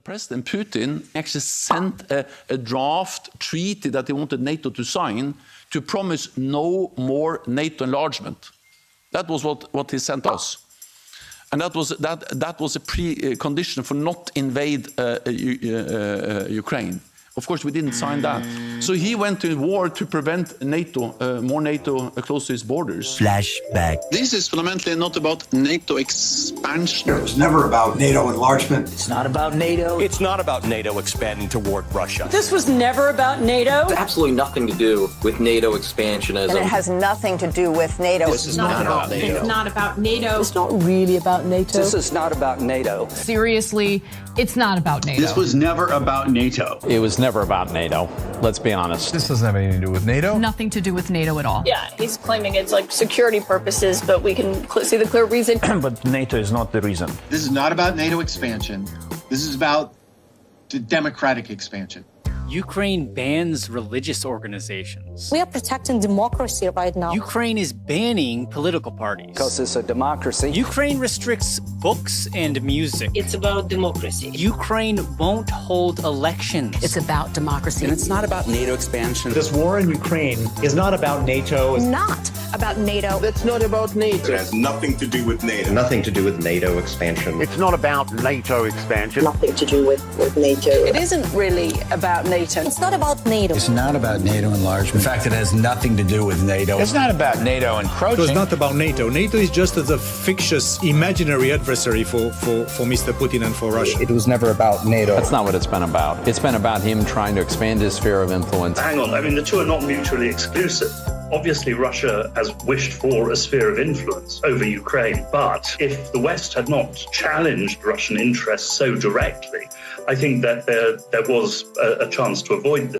President Putin actually sent a draft treaty that he wanted NATO to sign to promise no more NATO enlargement. That was what he sent us. And that was a precondition for not invade Ukraine. Of course, we didn't sign that. So he went to war to prevent NATO, more NATO close to his borders. Flashback. This is fundamentally not about NATO expansion. It was never about NATO enlargement. It's not about NATO. It's not about NATO expanding toward Russia. This was never about NATO. It's absolutely nothing to do with NATO expansionism. And it has nothing to do with NATO. This is not about NATO. It's not about NATO. It's not really about NATO. This is not about NATO. Seriously, it's not about NATO. This was never about NATO. It was never about NATO. Let's be honest. This doesn't have anything to do with NATO. Nothing to do with NATO at all. Yeah, he's claiming it's like security purposes, but we can see the clear reason. But NATO is not the reason. This is not about NATO expansion. This is about the democratic expansion. Ukraine bans religious organizations. We are protecting democracy right now. Ukraine is banning political parties. Because it's a democracy. Ukraine restricts books and music. It's about democracy. Ukraine won't hold elections. It's about democracy. And it's not about NATO expansion. This war in Ukraine is not about NATO. It's not about NATO. That's not about NATO. It has nothing to do with NATO. Nothing to do with NATO expansion. It's not about NATO expansion. Nothing to do with NATO. It isn't really about NATO. It's not about NATO. It's not about NATO enlargement. In fact, it has nothing to do with NATO. It's not about NATO encroaching. It was not about NATO. NATO is just a fictitious, imaginary adversary for Mr. Putin and for Russia. It was never about NATO. That's not what it's been about. It's been about him trying to expand his sphere of influence. Hang on, I mean, the two are not mutually exclusive. Obviously, Russia has wished for a sphere of influence over Ukraine. But if the West had not challenged Russian interests so directly, I think that there was a chance to avoid this.